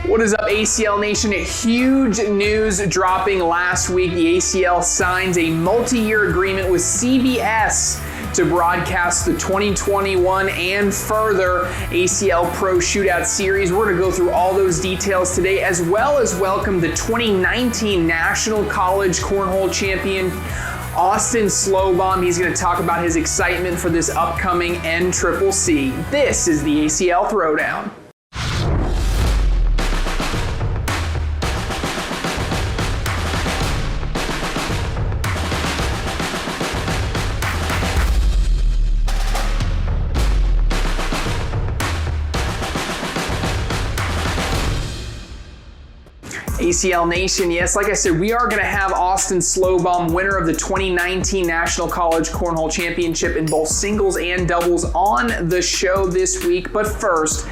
What is up, ACL Nation? Huge news dropping last week. The ACL signs a multi-year agreement with CBS to broadcast the 2021 and further ACL Pro Shootout Series. We're going to go through all those details today, as well as welcome the 2019 National College Cornhole Champion, Austin Schlobohm. He's going to talk about his excitement for this upcoming NCCC. This is the ACL Throwdown. ACL Nation, yes, like I said, we are going to have Austin Schlobohm, winner of the 2019 National College Cornhole Championship in both singles and doubles, on the show this week. But first,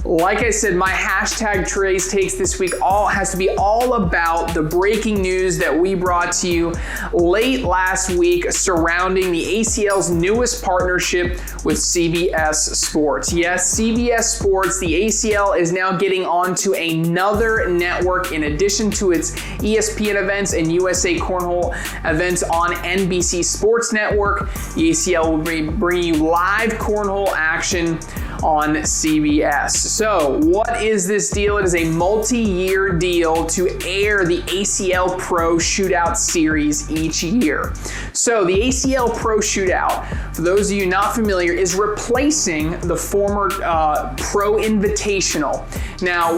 like I said, my hashtag Trey's Takes this week has to be all about the breaking news that we brought to you late last week surrounding the ACL's newest partnership with CBS Sports. Yes, CBS Sports, the ACL is now getting onto another network in addition to its ESPN events and USA Cornhole events on NBC Sports Network. The ACL will be bringing you live cornhole action on CBS. So what is this deal? It is a multi-year deal to air the ACL Pro Shootout Series each year. So the ACL Pro Shootout, for those of you not familiar, is replacing the former Pro Invitational. Now,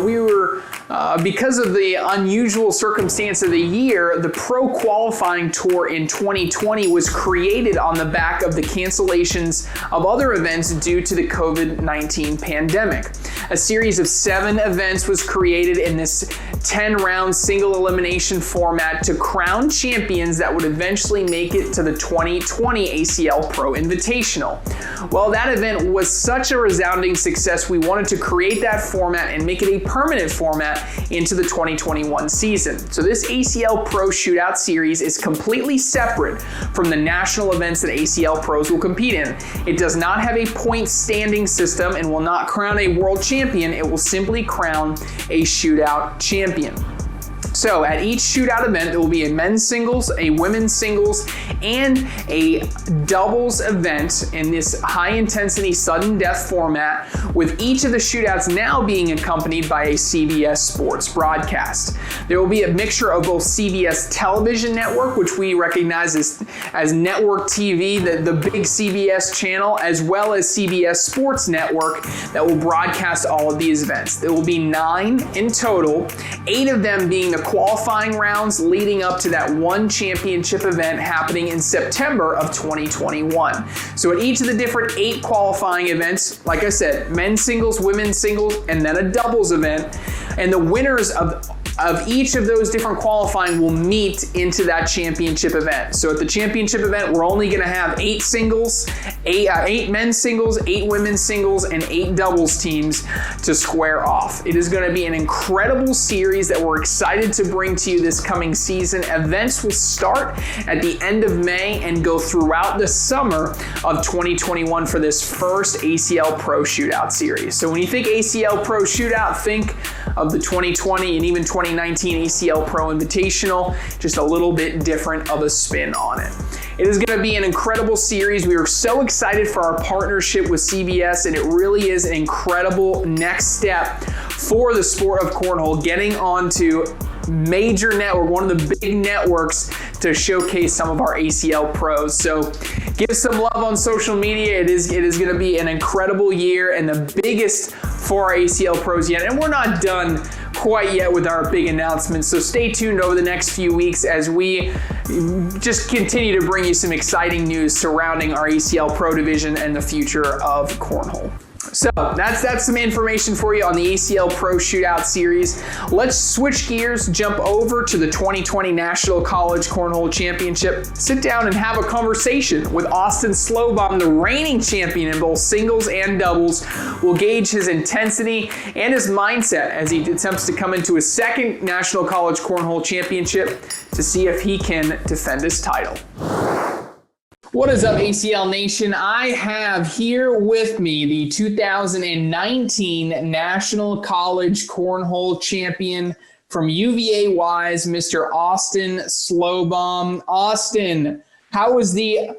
because of the unusual circumstance of the year, the Pro Qualifying Tour in 2020 was created on the back of the cancellations of other events due to the COVID-19 pandemic. A series of 7 events was created in this 10-round single elimination format to crown champions that would eventually make it to the 2020 ACL Pro Invitational. Well, that event was such a resounding success, we wanted to create that format and make it a permanent format into the 2021 season. So this ACL Pro Shootout Series is completely separate from the national events that ACL Pros will compete in. It does not have a point standing system and will not crown a world champion. It will simply crown a shootout champion. So at each shootout event, there will be a men's singles, a women's singles, and a doubles event in this high-intensity sudden death format, with each of the shootouts now being accompanied by a CBS Sports broadcast. There will be a mixture of both CBS Television Network, which we recognize as Network TV, the big CBS channel, as well as CBS Sports Network that will broadcast all of these events. There will be 9 in total, 8 of them being the qualifying rounds leading up to that one championship event happening in September of 2021. So at each of the different 8 qualifying events, like I said, men's singles, women's singles, and then a doubles event, and the winners of each of those different qualifying will meet into that championship event. So at the championship event, we're only going to have 8 singles, 8 men's singles, 8 women's singles, and 8 doubles teams to square off. It is going to be an incredible series that we're excited to bring to you this coming season. Events will start at the end of May and go throughout the summer of 2021 for this first ACL Pro Shootout Series. So when you think ACL Pro Shootout, think of the 2020 and even 2019 ACL Pro Invitational, just a little bit different of a spin on it. It is going to be an incredible series. We are so excited for our partnership with CBS, and it really is an incredible next step for the sport of cornhole, getting onto major network, one of the big networks, to showcase some of our ACL pros. So give some love on social media. It is going to be an incredible year and the biggest for our ACL pros yet. And we're not done quite yet with our big announcements. So stay tuned over the next few weeks as we just continue to bring you some exciting news surrounding our ACL Pro division and the future of cornhole. So that's some information for you on the ACL Pro Shootout Series. Let's switch gears, jump over to the 2020 National College Cornhole Championship. Sit down and have a conversation with Austin Schlobohm, the reigning champion in both singles and doubles. We'll gauge his intensity and his mindset as he attempts to come into his second National College Cornhole Championship to see if he can defend his title. What is up, ACL Nation? I have here with me the 2019 National College Cornhole Champion from UVA-Wise, Mr. Austin Schlobohm. Austin, how was the,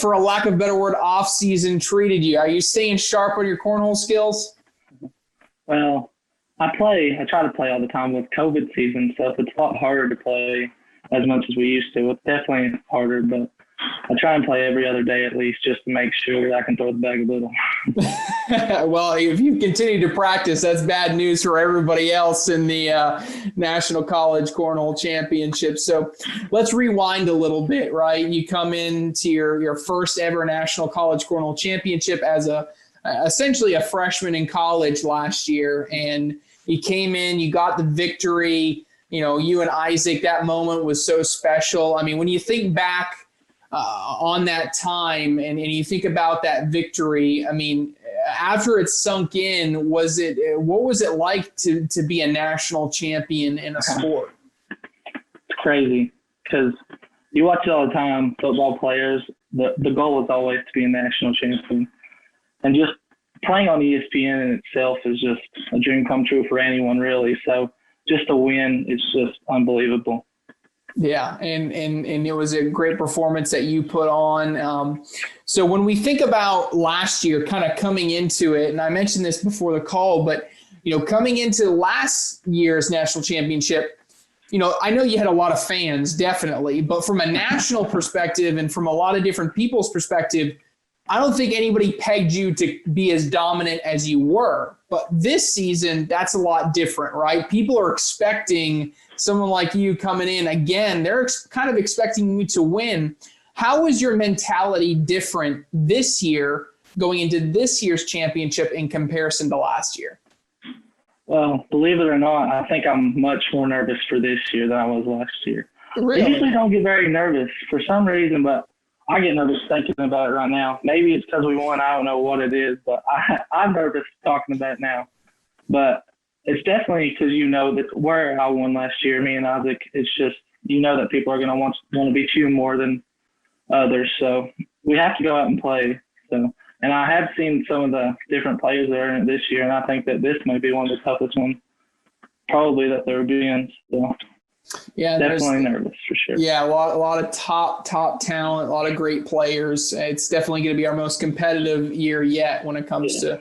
for a lack of a better word, off-season treated you? Are you staying sharp on your cornhole skills? Well, I try to play all the time. With COVID season stuff, it's a lot harder to play as much as we used to. It's definitely harder, but I try and play every other day at least just to make sure that I can throw the bag a little. Well, if you continue to practice, that's bad news for everybody else in the National College Cornhole Championship. So let's rewind a little bit, right? You come into your first ever National College Cornhole Championship as essentially a freshman in college last year, and you came in, you got the victory. You know, you and Isaac, that moment was so special. I mean, when you think back on that time and you think about that victory, I mean, after it sunk in, what was it like to be a national champion in a sport? It's crazy because you watch it all the time, football players, the goal is always to be a national champion. And just playing on ESPN in itself is just a dream come true for anyone, really. So just to win is just unbelievable. Yeah, and it was a great performance that you put on. So when we think about last year, kind of coming into it, and I mentioned this before the call, but coming into last year's national championship, I know you had a lot of fans, definitely, but from a national perspective and from a lot of different people's perspective, I don't think anybody pegged you to be as dominant as you were. But this season, that's a lot different, right? People are expecting someone like you coming in again. They're kind of expecting you to win. How is your mentality different this year going into this year's championship in comparison to last year? Well, believe it or not, I think I'm much more nervous for this year than I was last year. Really? I usually don't get very nervous for some reason, but I get nervous thinking about it right now. Maybe it's because we won. I don't know what it is, but I'm nervous talking about it now. But it's definitely because that where I won last year, me and Isaac, it's just that people are going to want to beat you more than others. So we have to go out and play. So, and I have seen some of the different players that are in it this year, and I think that this may be one of the toughest ones probably that there will be in. So. Yeah, definitely nervous for sure. Yeah, a lot of top talent, a lot of great players. It's definitely going to be our most competitive year yet when it comes to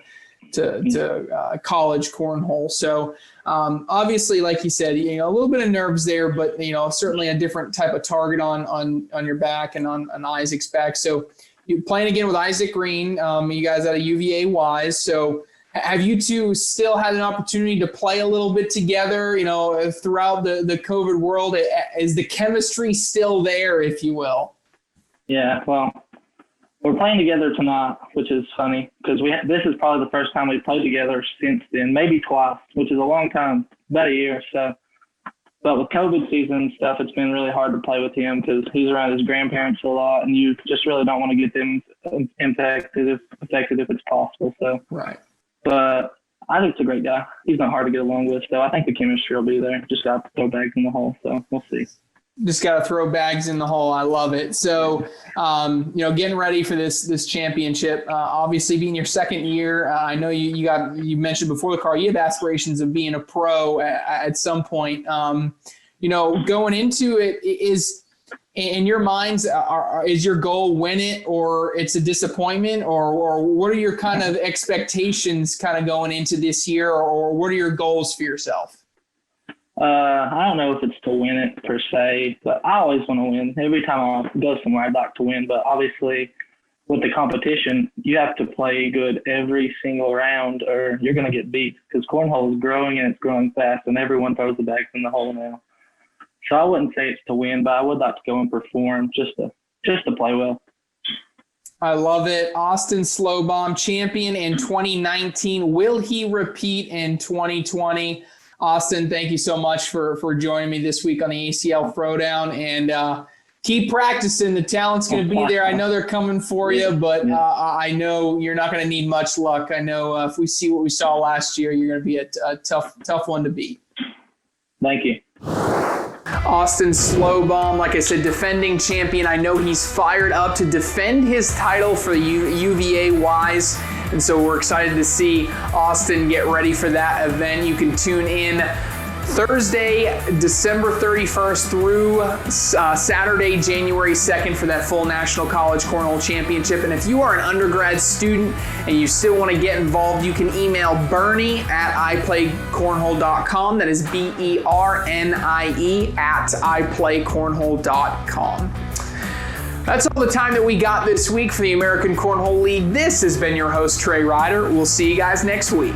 college cornhole. So obviously, like you said, a little bit of nerves there, but certainly a different type of target on your back and on Isaac's back. So you're playing again with Isaac Green. You guys out of UVA-Wise. So have you two still had an opportunity to play a little bit together, throughout the COVID world? Is the chemistry still there, if you will? Yeah, well, we're playing together tonight, which is funny because this is probably the first time we've played together since then, maybe twice, which is a long time, about a year. So, but with COVID season and stuff, it's been really hard to play with him because he's around his grandparents a lot, and you just really don't want to get them affected if it's possible. So, right. But I think it's a great guy. He's not hard to get along with, so I think the chemistry will be there. Just got to throw bags in the hole, so we'll see. Just got to throw bags in the hole. I love it. So, getting ready for this championship. Obviously, being your second year, I know you mentioned before the call you have aspirations of being a pro at some point. Going into it is. In your minds, is your goal win it or it's a disappointment, or what are your kind of expectations kind of going into this year, or what are your goals for yourself? I don't know if it's to win it per se, but I always want to win. Every time I go somewhere, I'd like to win. But obviously, with the competition, you have to play good every single round or you're going to get beat because cornhole is growing and it's growing fast, and everyone throws the bags in the hole now. So I wouldn't say it's to win, but I would like to go and perform just to play well. I love it. Austin Schlobohm, champion in 2019. Will he repeat in 2020? Austin, thank you so much for joining me this week on the ACL Throwdown. And keep practicing. The talent's going to be there. I know they're coming for you, but I know you're not going to need much luck. I know if we see what we saw last year, you're going to be a tough one to beat. Thank you. Austin Schlobohm, like I said, defending champion. I know he's fired up to defend his title for the UVA Wise, and so we're excited to see Austin get ready for that event. You can tune in Thursday, December 31st through Saturday, January 2nd for that full National College Cornhole Championship. And if you are an undergrad student and you still want to get involved, you can email Bernie at iPlayCornhole.com. That is BERNIE at iPlayCornhole.com. That's all the time that we got this week for the American Cornhole League. This has been your host, Trey Ryder. We'll see you guys next week.